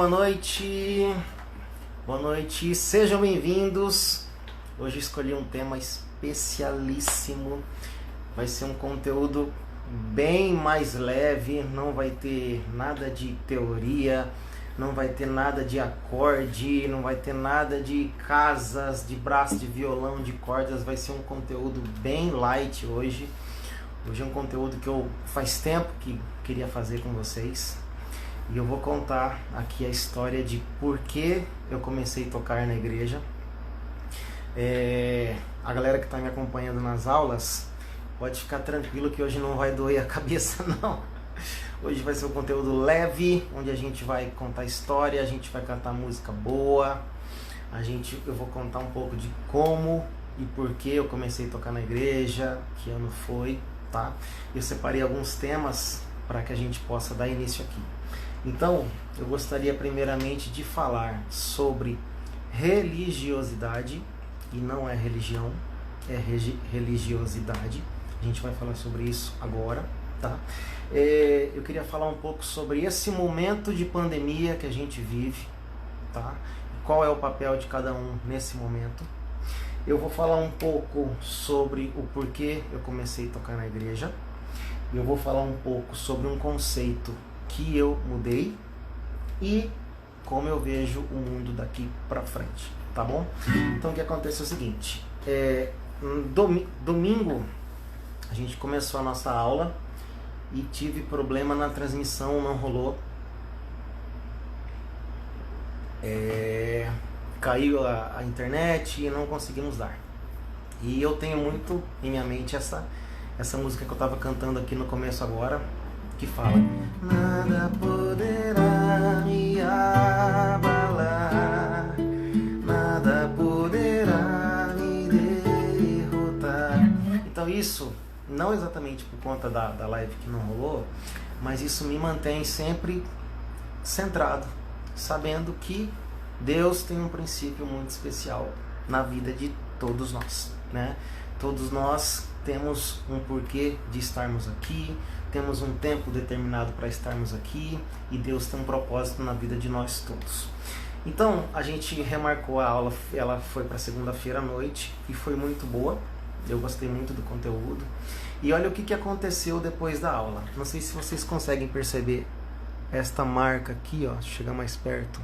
boa noite. Boa noite, sejam bem-vindos. Hoje escolhi um tema especialíssimo. Vai ser um conteúdo bem mais leve, não vai ter nada de teoria, não vai ter nada de acorde, não vai ter nada de casas, de braço, de violão, de cordas. Vai ser um conteúdo bem light hoje. Hoje é um conteúdo que eu faz tempo que queria fazer com vocês. E eu vou contar aqui a história de por que eu comecei a tocar na igreja. A galera que está me acompanhando nas aulas, pode ficar tranquilo que hoje não vai doer a cabeça não. Hoje vai ser um conteúdo leve, onde a gente vai contar história, a gente vai cantar música boa. Eu vou contar um pouco de como e por que eu comecei a tocar na igreja, que ano foi, tá? Eu separei alguns temas para que a gente possa dar início aqui. Então, eu gostaria primeiramente de falar sobre religiosidade, e não é religião, é religiosidade. A gente vai falar sobre isso agora, tá? Eu queria falar um pouco sobre esse momento de pandemia que a gente vive, tá? Qual é o papel de cada um nesse momento. Eu vou falar um pouco sobre o porquê eu comecei a tocar na igreja. Eu vou falar um pouco sobre um conceito que eu mudei e como eu vejo o mundo daqui pra frente, tá bom? Então o que acontece é o seguinte, domingo a gente começou a nossa aula e tive problema na transmissão, não rolou, caiu a internet e não conseguimos dar. E eu tenho muito em minha mente essa música que eu estava cantando aqui no começo agora, que fala: nada poderá me abalar, nada poderá me derrotar. Então isso, não exatamente por conta da live que não rolou, mas isso me mantém sempre centrado, sabendo que Deus tem um princípio muito especial na vida de todos nós, né? Todos nós temos um porquê de estarmos aqui, temos um tempo determinado para estarmos aqui e Deus tem um propósito na vida de nós todos. Então a gente remarcou a aula, ela foi para segunda-feira à noite e foi muito boa, eu gostei muito do conteúdo. E olha o que aconteceu depois da aula. Não sei se vocês conseguem perceber esta marca aqui, ó, chegar mais perto.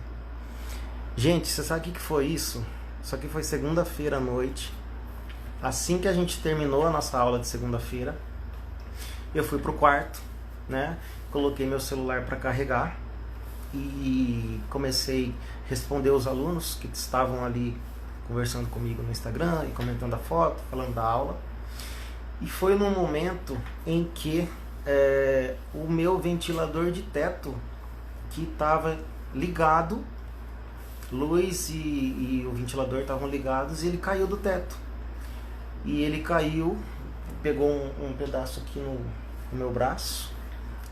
Gente, você sabe o que foi isso? Isso aqui foi segunda-feira à noite. Assim que a gente terminou a nossa aula de segunda-feira, eu fui pro quarto, né? Coloquei meu celular para carregar e comecei a responder os alunos que estavam ali conversando comigo no Instagram e comentando a foto, falando da aula. E foi num momento em que o meu ventilador de teto, que estava ligado, luz e o ventilador estavam ligados, e ele caiu do teto. E ele caiu, pegou um pedaço aqui no meu braço,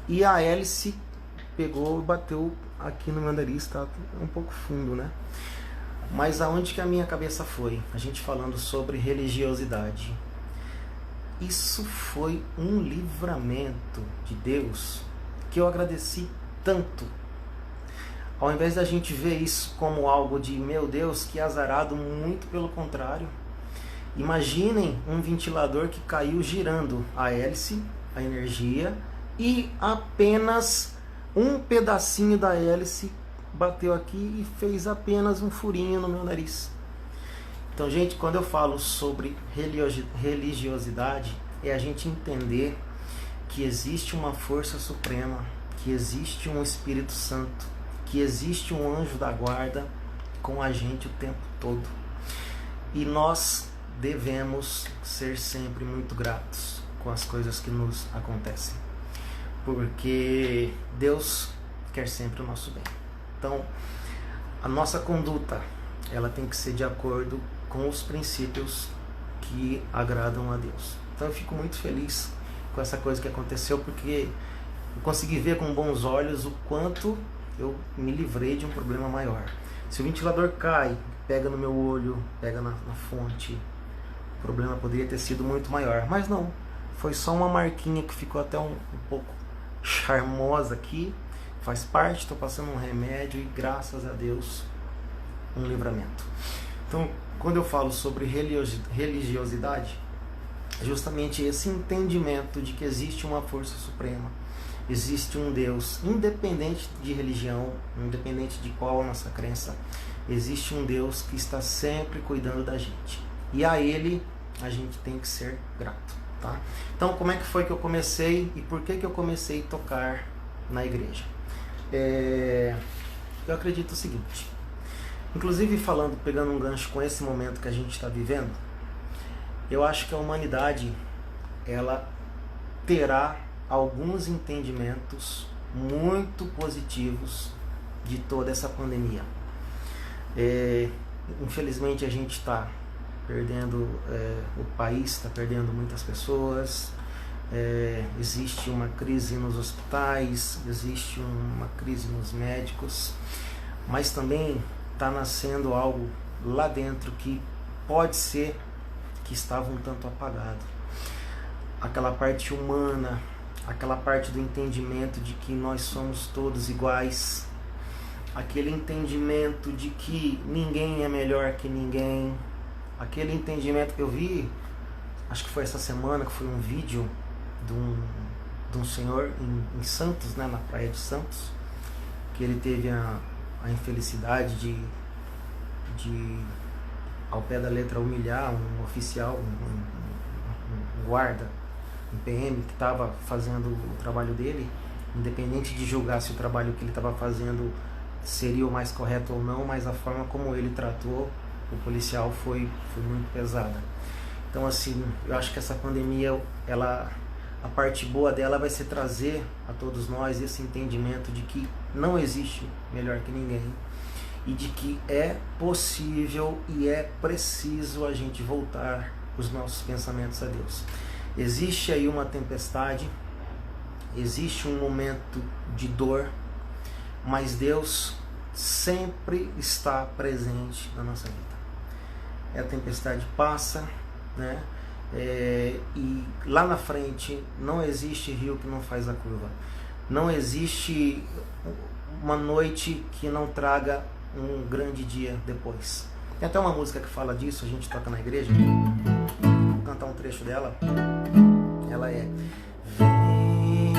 e a hélice pegou e bateu aqui no meu nariz, tá um pouco fundo, né? Mas aonde que a minha cabeça foi? A gente falando sobre religiosidade. Isso foi um livramento de Deus que eu agradeci tanto. Ao invés da gente ver isso como algo de, meu Deus, que azarado, muito pelo contrário. Imaginem um ventilador que caiu girando a hélice, a energia, e apenas um pedacinho da hélice bateu aqui e fez apenas um furinho no meu nariz. Então, gente, quando eu falo sobre religiosidade, é a gente entender que existe uma força suprema, que existe um Espírito Santo, que existe um anjo da guarda com a gente o tempo todo. E nós devemos ser sempre muito gratos com as coisas que nos acontecem, porque Deus quer sempre o nosso bem. Então, a nossa conduta, ela tem que ser de acordo com os princípios que agradam a Deus. Então eu fico muito feliz com essa coisa que aconteceu, porque eu consegui ver com bons olhos o quanto eu me livrei de um problema maior. Se o ventilador cai, pega no meu olho, pega na fonte, o problema poderia ter sido muito maior, mas não, foi só uma marquinha que ficou até um pouco charmosa aqui, faz parte, estou passando um remédio e graças a Deus um livramento. Então, quando eu falo sobre religiosidade, é justamente esse entendimento de que existe uma força suprema, existe um Deus, independente de religião, independente de qual a nossa crença, existe um Deus que está sempre cuidando da gente. E a Ele a gente tem que ser grato, tá? Então, como é que foi que eu comecei e por que eu comecei a tocar na igreja? Eu acredito o seguinte, inclusive pegando um gancho com esse momento que a gente está vivendo, eu acho que a humanidade, ela terá alguns entendimentos muito positivos de toda essa pandemia. Infelizmente a gente está perdendo, o país está perdendo muitas pessoas, existe uma crise nos hospitais, existe uma crise nos médicos, mas também está nascendo algo lá dentro que pode ser que estava um tanto apagado. Aquela parte humana, aquela parte do entendimento de que nós somos todos iguais, aquele entendimento de que ninguém é melhor que ninguém, aquele entendimento que eu vi, acho que foi essa semana, que foi um vídeo de um senhor em Santos, né, na praia de Santos, que ele teve a infelicidade de ao pé da letra humilhar um oficial, um guarda, um PM que estava fazendo o trabalho dele, independente de julgar se o trabalho que ele estava fazendo seria o mais correto ou não, mas a forma como ele tratou o policial foi muito pesada. Então, assim, eu acho que essa pandemia, a parte boa dela vai ser trazer a todos nós esse entendimento de que não existe melhor que ninguém e de que é possível e é preciso a gente voltar os nossos pensamentos a Deus. Existe aí uma tempestade, existe um momento de dor, mas Deus sempre está presente na nossa vida. A tempestade passa, né? E lá na frente não existe rio que não faz a curva, não existe uma noite que não traga um grande dia depois. Tem até uma música que fala disso, a gente toca na igreja, vou cantar um trecho dela. Ela é: vem,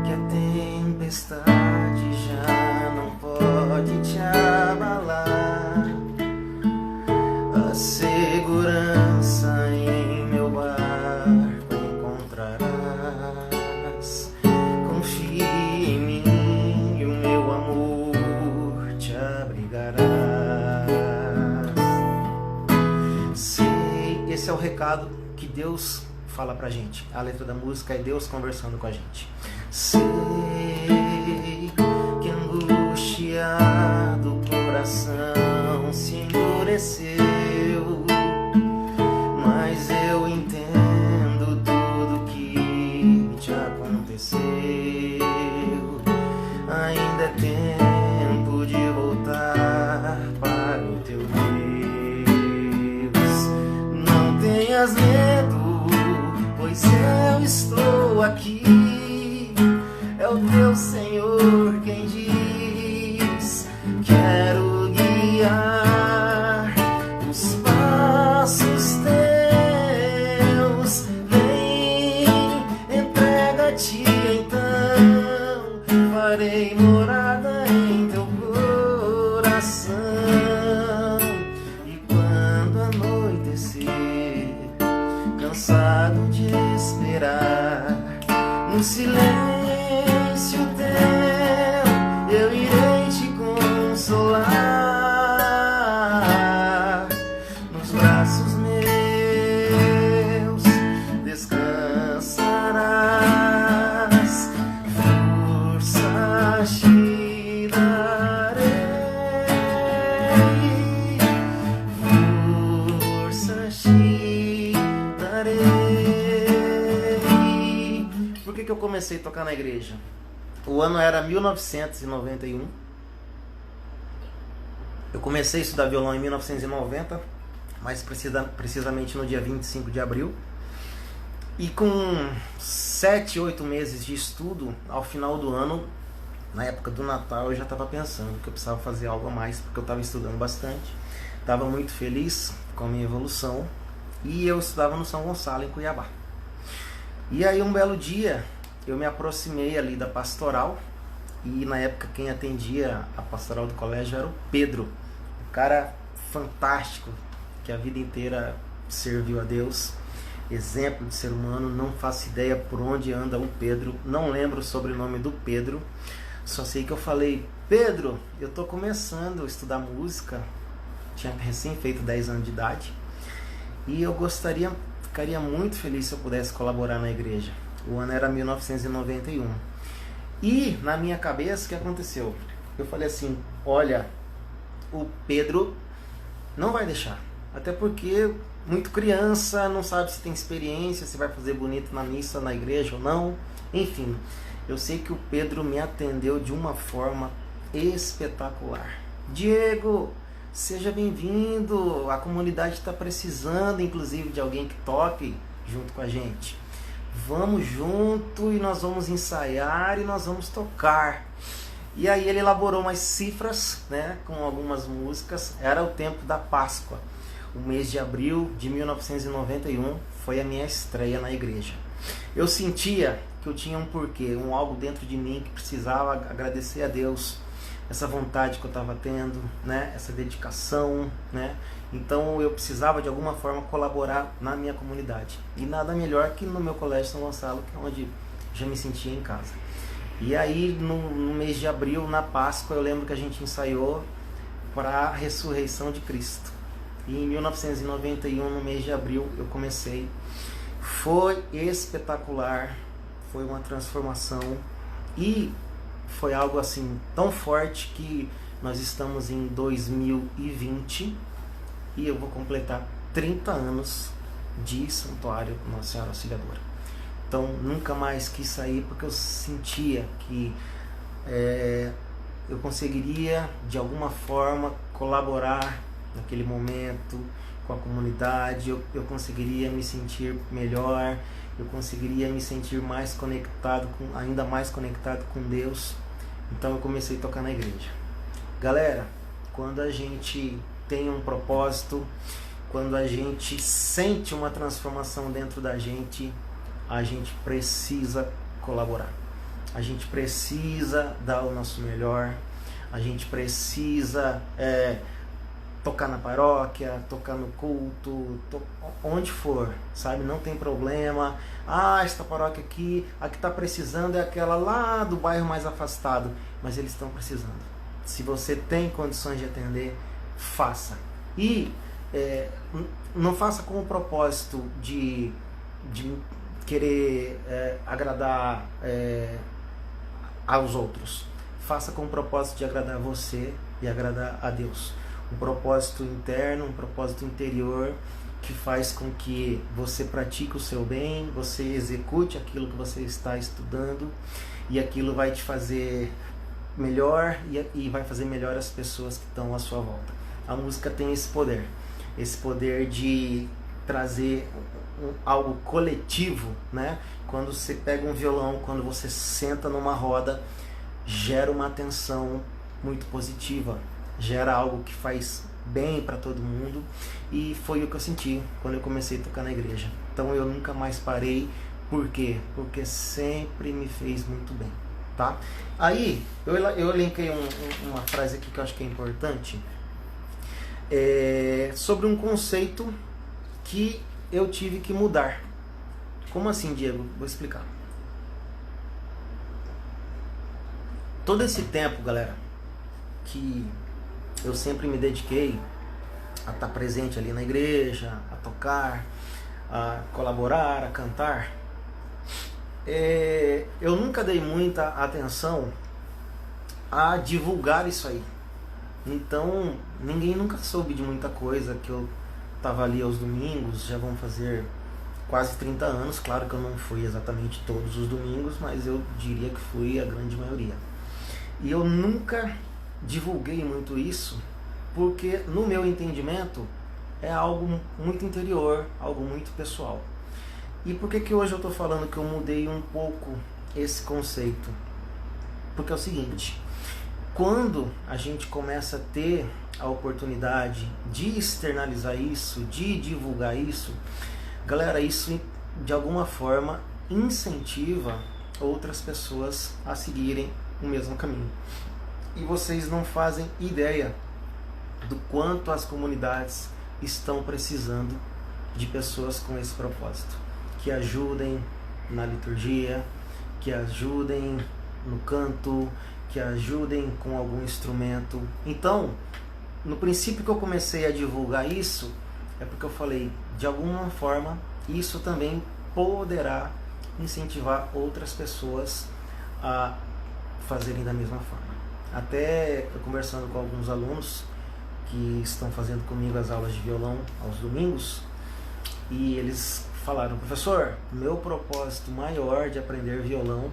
que a tempestade já não pode te abalar, a segurança em meu barco encontrarás. Confia em mim e o meu amor te abrigará. Esse é o recado que Deus fala pra gente. A letra da música é Deus conversando com a gente. Sei que angustiado o coração se endureceu, mas eu entendo tudo que te aconteceu. Ainda é tempo de voltar para o teu Deus. Não tenhas medo, pois eu estou aqui. É o teu Senhor quem diz: quero guiar os passos teus. Vem, entrega-te então, farei morada em teu coração. E quando anoitecer, cansado de esperar, no silêncio teu eu irei te consolar. Nos braços meus descansarás, força te darei, força te darei. Por que eu comecei a tocar na igreja? O ano era 1991. Eu comecei a estudar violão em 1990, mais precisamente no dia 25 de abril. E com 7, 8 meses de estudo, ao final do ano, Na época do Natal eu já estava pensando que eu precisava fazer algo a mais, porque eu estava estudando bastante, estava muito feliz com a minha evolução, e eu estudava no São Gonçalo, em Cuiabá. E aí um belo dia eu me aproximei ali da pastoral, e na época quem atendia a pastoral do colégio era o Pedro, um cara fantástico, que a vida inteira serviu a Deus, exemplo de ser humano. Não faço ideia por onde anda o Pedro, não lembro o sobrenome do Pedro, só sei que eu falei: Pedro, eu tô começando a estudar música, tinha recém feito 10 anos de idade, e eu ficaria muito feliz se eu pudesse colaborar na igreja. O ano era 1991. E na minha cabeça, o que aconteceu? Eu falei assim: olha, o Pedro não vai deixar, até porque muito criança, não sabe se tem experiência, se vai fazer bonito na missa, na igreja ou não. Enfim, eu sei que o Pedro me atendeu de uma forma espetacular. Diego, seja bem-vindo, a comunidade está precisando inclusive de alguém que toque junto com a gente. Vamos junto e nós vamos ensaiar e nós vamos tocar. E aí ele elaborou umas cifras, né, com algumas músicas. Era o tempo da Páscoa. O mês de abril de 1991 foi a minha estreia na igreja. Eu sentia que eu tinha um porquê, algo dentro de mim que precisava agradecer a Deus, essa vontade que eu estava tendo, né, essa dedicação, né. Então eu precisava de alguma forma colaborar na minha comunidade. E nada melhor que no meu colégio São Gonçalo, que é onde já me sentia em casa. E aí no mês de abril, na Páscoa, eu lembro que a gente ensaiou para a ressurreição de Cristo. E em 1991, no mês de abril, eu comecei. Foi espetacular, foi uma transformação e foi algo assim tão forte que nós estamos em 2020 e eu vou completar 30 anos de Santuário Nossa Senhora Auxiliadora. Então nunca mais quis sair, porque eu sentia que eu conseguiria de alguma forma colaborar naquele momento com a comunidade, eu conseguiria me sentir melhor, eu conseguiria me sentir mais conectado, ainda mais conectado com Deus. Então eu comecei a tocar na igreja. Galera, quando a gente tem um propósito, quando a gente sente uma transformação dentro da gente, a gente precisa colaborar, a gente precisa dar o nosso melhor, a gente precisa tocar na paróquia, tocar no culto, onde for, sabe? Não tem problema. Ah, esta paróquia aqui, a que está precisando é aquela lá do bairro mais afastado, mas eles estão precisando. Se você tem condições de atender, faça. E não faça com o propósito de querer agradar aos outros. Faça com o propósito de agradar você e agradar a Deus. Um propósito interno, um propósito interior que faz com que você pratique o seu bem, você execute aquilo que você está estudando, e aquilo vai te fazer melhor e vai fazer melhor as pessoas que estão à sua volta. A música tem esse poder de trazer algo coletivo, né? Quando você pega um violão, quando você senta numa roda, gera uma atenção muito positiva, gera algo que faz bem para todo mundo, e foi o que eu senti quando eu comecei a tocar na igreja. Então eu nunca mais parei. Por quê? Porque sempre me fez muito bem, tá? Aí eu linkei uma frase aqui que eu acho que é importante, sobre um conceito que eu tive que mudar. Como assim, Diego? Vou explicar. Todo esse tempo, galera, que eu sempre me dediquei a estar presente ali na igreja, a tocar, a colaborar, a cantar, eu nunca dei muita atenção a divulgar isso aí. Então ninguém nunca soube de muita coisa, que eu estava ali aos domingos. Já vão fazer quase 30 anos, claro que eu não fui exatamente todos os domingos, mas eu diria que fui a grande maioria. E eu nunca divulguei muito isso, porque no meu entendimento é algo muito interior, algo muito pessoal. E por que hoje eu estou falando que eu mudei um pouco esse conceito? Porque é o seguinte, quando a gente começa a ter a oportunidade de externalizar isso, de divulgar isso, galera, isso de alguma forma incentiva outras pessoas a seguirem o mesmo caminho. E vocês não fazem ideia do quanto as comunidades estão precisando de pessoas com esse propósito, que ajudem na liturgia, que ajudem no canto, que ajudem com algum instrumento. Então, no princípio que eu comecei a divulgar isso, é porque eu falei, de alguma forma, isso também poderá incentivar outras pessoas a fazerem da mesma forma. Até eu conversando com alguns alunos que estão fazendo comigo as aulas de violão aos domingos, e eles falaram, professor, meu propósito maior de aprender violão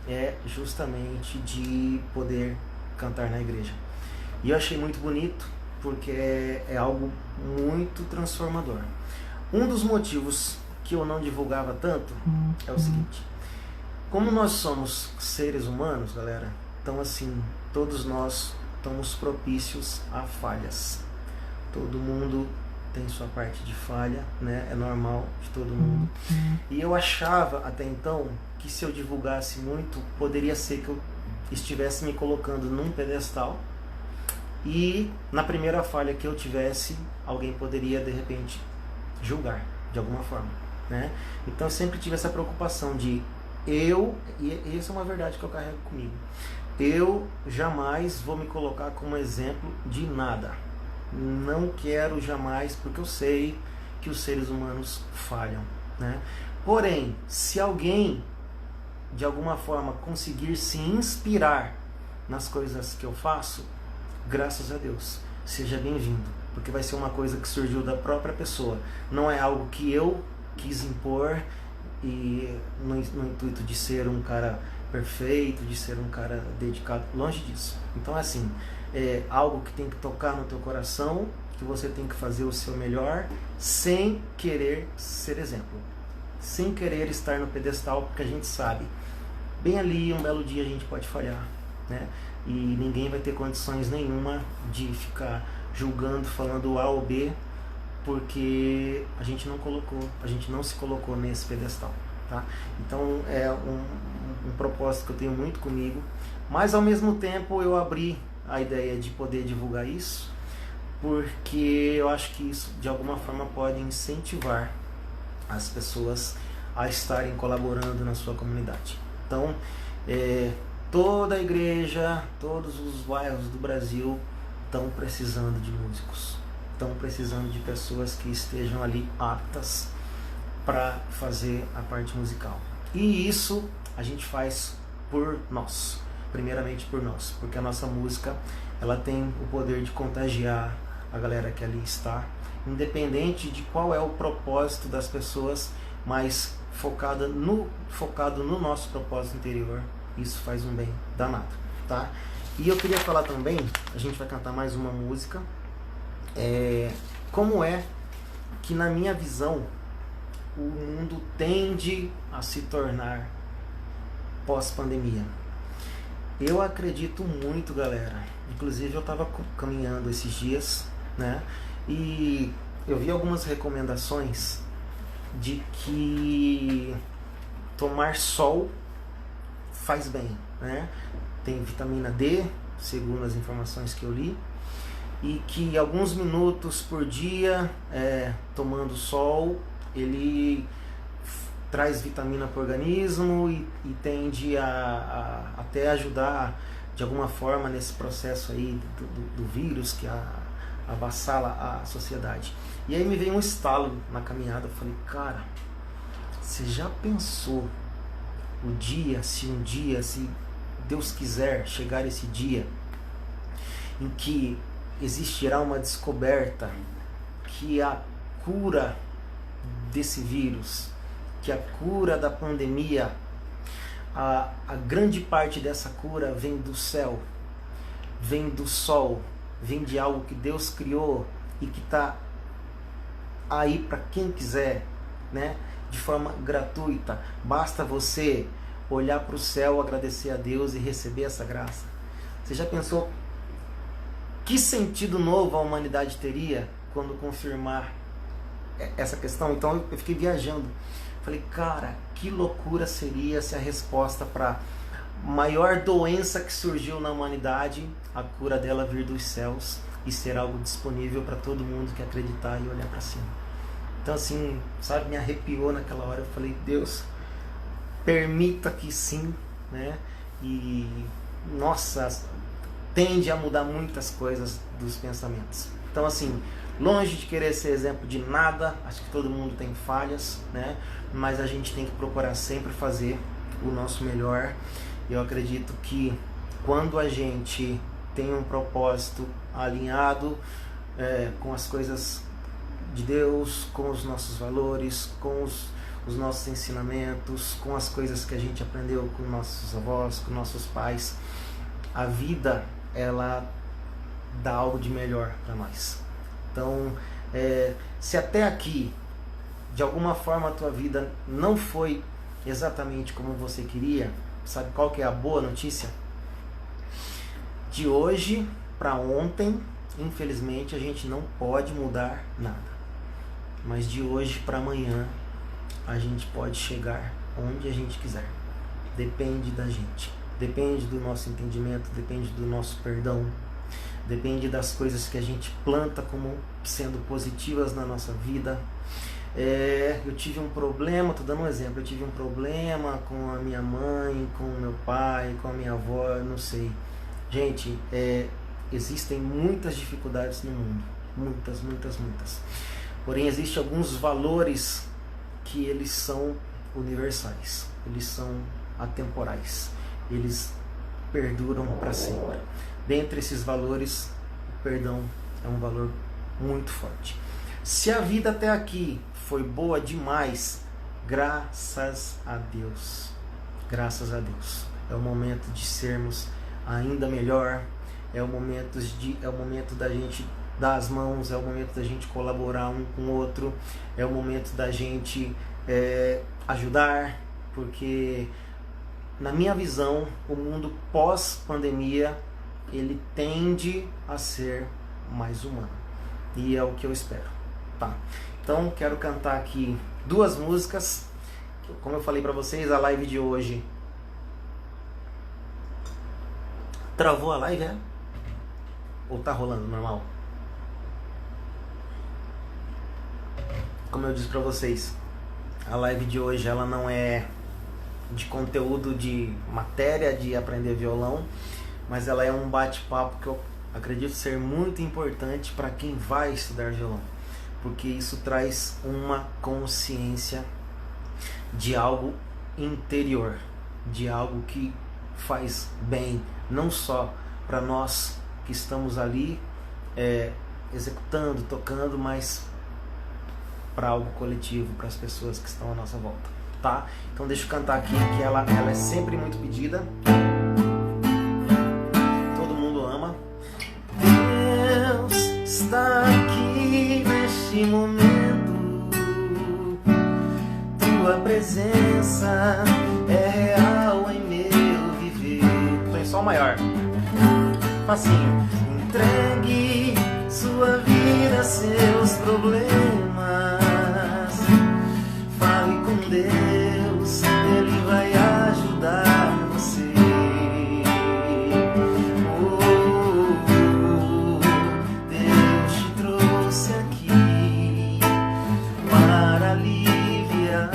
é justamente de poder cantar na igreja. E eu achei muito bonito, porque é algo muito transformador. Um dos motivos que eu não divulgava tanto é o seguinte, como nós somos seres humanos, galera, então assim, todos nós estamos propícios a falhas. Todo mundo tem sua parte de falha, né? É normal de todo mundo. E eu achava até então que se eu divulgasse muito, poderia ser que eu estivesse me colocando num pedestal e na primeira falha que eu tivesse, alguém poderia de repente julgar de alguma forma, né? Então eu sempre tive essa preocupação de e essa é uma verdade que eu carrego comigo, eu jamais vou me colocar como exemplo de nada. Não quero jamais, porque eu sei que os seres humanos falham, né? Porém, se alguém de alguma forma conseguir se inspirar nas coisas que eu faço, graças a Deus, seja bem-vindo, porque vai ser uma coisa que surgiu da própria pessoa, não é algo que eu quis impor e no intuito de ser um cara perfeito, de ser um cara dedicado, longe disso. Então assim, é algo que tem que tocar no teu coração, que você tem que fazer o seu melhor, sem querer ser exemplo, sem querer estar no pedestal, porque a gente sabe, bem ali, um belo dia a gente pode falhar, né? E ninguém vai ter condições nenhuma de ficar julgando, falando A ou B, porque a gente não se colocou nesse pedestal, tá? Então é um propósito que eu tenho muito comigo, mas ao mesmo tempo eu abri a ideia de poder divulgar isso, porque eu acho que isso de alguma forma pode incentivar as pessoas a estarem colaborando na sua comunidade. Então, toda a igreja, todos os bairros do Brasil estão precisando de músicos, estão precisando de pessoas que estejam ali aptas para fazer a parte musical. E isso a gente faz por nós, primeiramente por nós, porque a nossa música ela tem o poder de contagiar a galera que ali está, independente de qual é o propósito das pessoas, mas focado no nosso propósito interior, isso faz um bem danado, tá? E eu queria falar também, a gente vai cantar mais uma música, como é que na minha visão o mundo tende a se tornar pós-pandemia. Eu acredito muito, galera, inclusive eu estava caminhando esses dias, né, e eu vi algumas recomendações de que tomar sol faz bem, né? Tem vitamina D, segundo as informações que eu li, e que alguns minutos por dia tomando sol, ele traz vitamina para o organismo e tende a até ajudar de alguma forma nesse processo aí do vírus que avassala a sociedade. E aí me veio um estalo na caminhada, eu falei, cara, você já pensou o dia, se Deus quiser chegar esse dia em que existirá uma descoberta que a cura desse vírus, que a cura da pandemia, a grande parte dessa cura vem do céu, vem do sol, vem de algo que Deus criou e que está aí para quem quiser, né? De forma gratuita. Basta você olhar para o céu, agradecer a Deus e receber essa graça? Você já pensou que sentido novo a humanidade teria quando confirmar essa questão? Então eu fiquei viajando. Falei, cara, que loucura seria se a resposta para a maior doença que surgiu na humanidade, a cura dela vir dos céus e ser algo disponível para todo mundo que acreditar e olhar para cima. Então assim, sabe, me arrepiou naquela hora. Eu falei, Deus, permita que sim, né? E nossa, tende a mudar muitas coisas dos pensamentos. Então assim, longe de querer ser exemplo de nada, acho que todo mundo tem falhas, né? Mas a gente tem que procurar sempre fazer o nosso melhor. Eu acredito que quando a gente tem um propósito alinhado com as coisas de Deus, com os nossos valores, com os nossos ensinamentos, com as coisas que a gente aprendeu com nossos avós, com nossos pais, a vida, ela dá algo de melhor para nós. Então, se até aqui, de alguma forma a tua vida não foi exatamente como você queria, sabe qual que é a boa notícia? De hoje para ontem, infelizmente, a gente não pode mudar nada. Mas de hoje para amanhã, a gente pode chegar onde a gente quiser. Depende da gente. Depende do nosso entendimento, depende do nosso perdão, depende das coisas que a gente planta como sendo positivas na nossa vida. Eu tive um problema, estou dando um exemplo, eu tive um problema com a minha mãe, com o meu pai, com a minha avó, não sei. Gente, existem muitas dificuldades no mundo, muitas. Porém, existem alguns valores que eles são universais, eles são atemporais, eles perduram para sempre. Dentre esses valores, o perdão é um valor muito forte. Se a vida até aqui foi boa demais, graças a Deus. Graças a Deus. É o momento de sermos ainda melhor. É o momento da gente dar as mãos. É o momento da gente colaborar um com o outro. É o momento da gente ajudar. Porque, na minha visão, o mundo pós-pandemia, ele tende a ser mais humano. E é o que eu espero. Tá. Então quero cantar aqui 2 músicas. Como eu falei pra vocês, a live de hoje travou a live, ou tá rolando normal? Como eu disse pra vocês, a live de hoje ela não é de conteúdo de matéria de aprender violão, mas ela é um bate-papo que eu acredito ser muito importante para quem vai estudar violão. Porque isso traz uma consciência de algo interior, de algo que faz bem, não só para nós que estamos ali executando, tocando, mas para algo coletivo, para as pessoas que estão à nossa volta, tá? Então deixa eu cantar aqui, que ela é sempre muito pedida, todo mundo ama. Deus está aqui neste momento, tua presença é real em meu viver. Tô em sol maior, facinho. Entregue sua vida, seus problemas, fale com Deus, Ele vai ajudar você. Deus te trouxe aqui para aliviar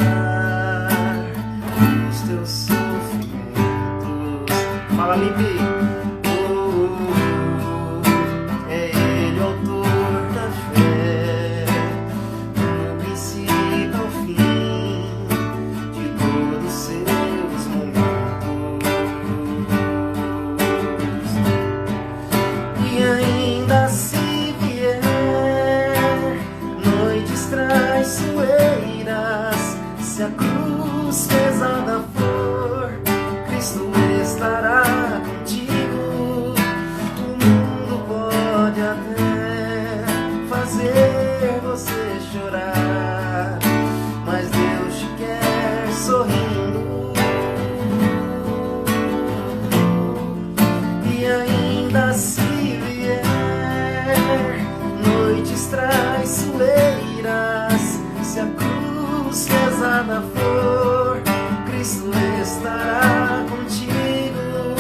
os teus sofrimentos. Fala, Lipe. se pesada for, Cristo estará contigo.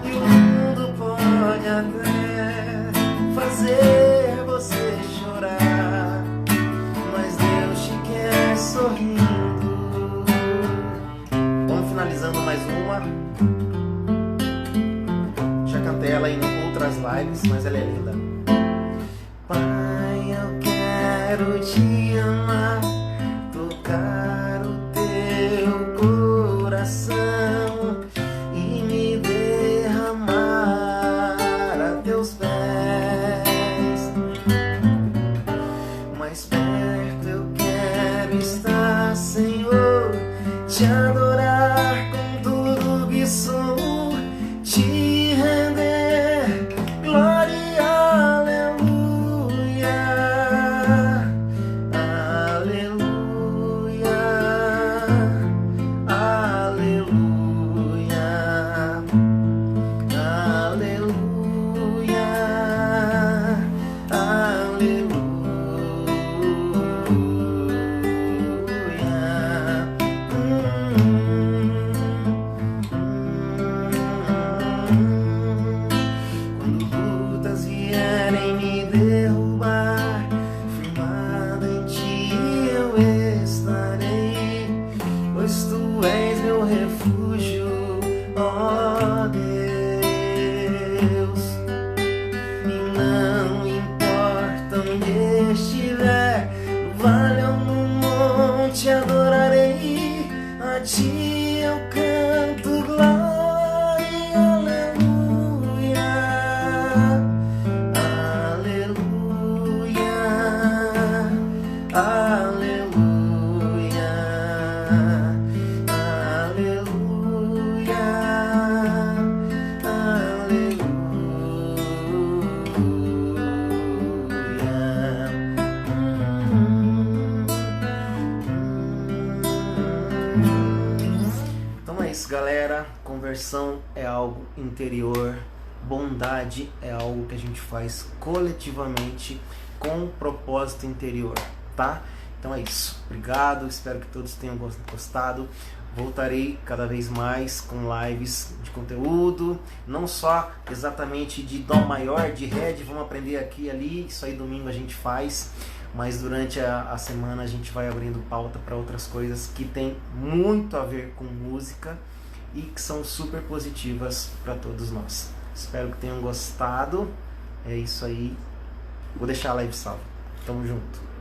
E o mundo pode até fazer você chorar, mas Deus te quer sorrindo. Vamos finalizando mais uma. Já cantei ela em outras lives, mas ela é linda. Pai, eu quero te amar, tocar o teu coração e me derramar a teus pés. Mais perto eu quero estar, Senhor, te adorar com tudo que sou, te render glória. Pois tu és meu refúgio, ó Deus. E não importa onde estiver, no vale ou no monte, adorarei a ti, eu canto glória, aleluia, aleluia, aleluia. Então é isso, galera. Conversão é algo interior, bondade é algo que a gente faz coletivamente com propósito interior, tá? Então é isso. Obrigado, espero que todos tenham gostado. Voltarei cada vez mais com lives de conteúdo, não só exatamente de Dó maior, de Ré, vamos aprender aqui e ali, isso aí domingo a gente faz, mas durante a semana a gente vai abrindo pauta para outras coisas que tem muito a ver com música e que são super positivas para todos nós. Espero que tenham gostado, é isso aí, vou deixar a live salva. Tamo junto.